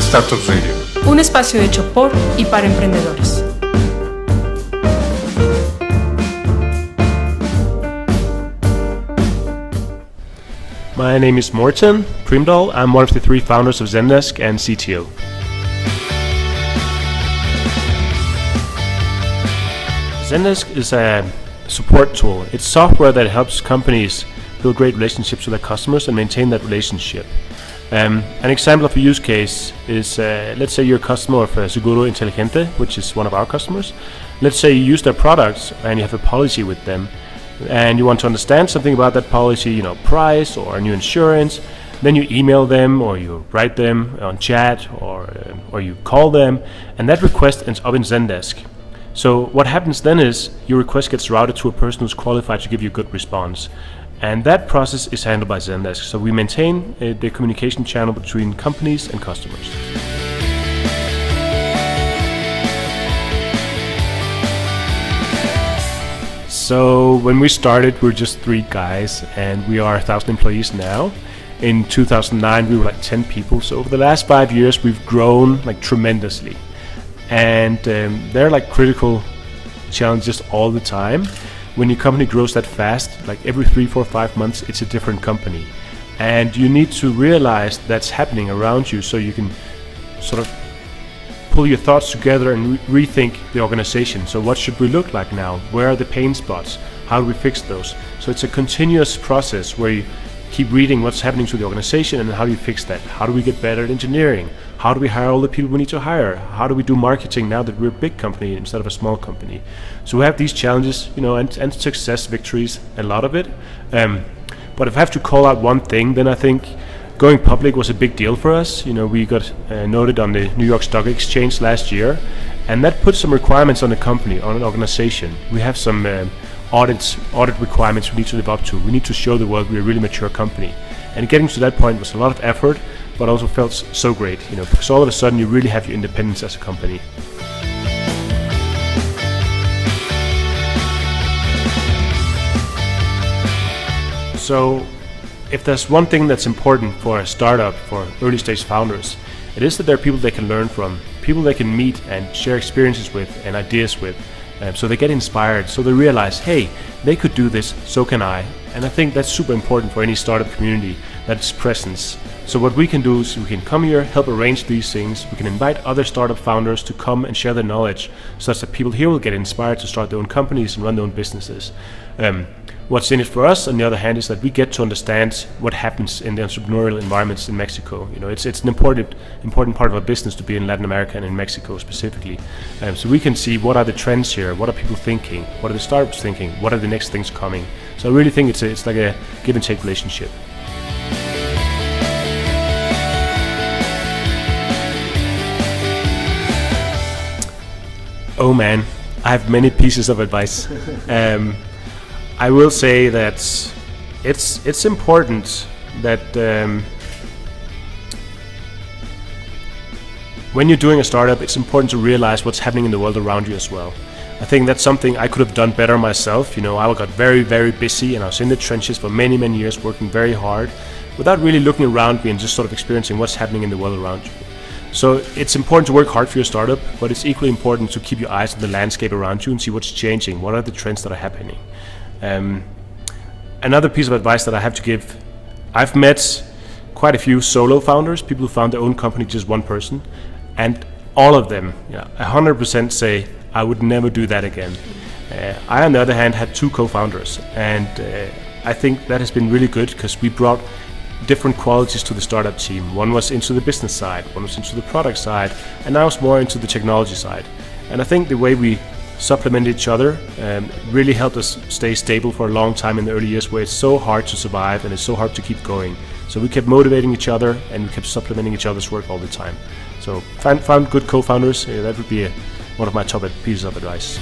Startup Radio. Un espacio hecho por y para emprendedores. My name is Morten Primdahl. I'm one of the 3 founders of Zendesk and CTO. Zendesk is a support tool. It's software that helps companies build great relationships with their customers and maintain that relationship. An example of a use case is, let's say you're a customer of Seguro Inteligente, which is one of our customers. Let's say you use their products and you have a policy with them, and you want to understand something about that policy, price or new insurance. Then you email them, or you write them on chat, or you call them, and that request ends up in Zendesk. So what happens then is your request gets routed to a person who's qualified to give you a good response. And that process is handled by Zendesk. So we maintain the communication channel between companies and customers. So when we started, we were just 3 guys, and we are 1,000 employees now. In 2009, we were like 10 people. So over the last 5 years, we've grown tremendously. And there are critical challenges all the time. When your company grows that fast, every 3, 4, 5 months, it's a different company. And you need to realize that's happening around you, so you can sort of pull your thoughts together and rethink the organization. So what should we look like now? Where are the pain spots? How do we fix those? So it's a continuous process where you keep reading what's happening to the organization and how do you fix that? How do we get better at engineering? How do we hire all the people we need to hire? How do we do marketing now that we're a big company instead of a small company? So we have these challenges, and success, victories, a lot of it. But if I have to call out one thing, then I think going public was a big deal for us. We got noted on the New York Stock Exchange last year, and that put some requirements on the company, on an organization. We have some audit requirements we need to live up to. We need to show the world we're a really mature company. And getting to that point was a lot of effort, but also felt so great, because all of a sudden you really have your independence as a company. So if there's one thing that's important for a startup, for early stage founders, it is that there are people they can learn from, people they can meet and share experiences with and ideas with. So they get inspired, so they realize, hey, they could do this, so can I. And I think that's super important for any startup community, that's presence. So what we can do is we can come here, help arrange these things. We can invite other startup founders to come and share their knowledge, such that people here will get inspired to start their own companies and run their own businesses. What's in it for us, on the other hand, is that we get to understand what happens in the entrepreneurial environments in Mexico. It's an important part of our business to be in Latin America and in Mexico specifically. So we can see what are the trends here, what are people thinking, what are the startups thinking, what are the next things coming. So I really think it's like a give and take relationship. Oh man, I have many pieces of advice. I will say that it's important that when you're doing a startup, it's important to realize what's happening in the world around you as well. I think that's something I could have done better myself. I got very, very busy, and I was in the trenches for many, many years, working very hard, without really looking around me and just sort of experiencing what's happening in the world around you. So it's important to work hard for your startup, but it's equally important to keep your eyes on the landscape around you and see what's changing, what are the trends that are happening. Another piece of advice that I have to give, I've met quite a few solo founders, people who found their own company, just one person, and all of them, 100% say, I would never do that again. I, on the other hand, had 2 co-founders, and I think that has been really good because we brought different qualities to the startup team. One was into the business side, one was into the product side, and I was more into the technology side. And I think the way we supplement each other really helped us stay stable for a long time in the early years, where it's so hard to survive and it's so hard to keep going. So we kept motivating each other and we kept supplementing each other's work all the time. So found good co-founders. That would be one of my top pieces of advice.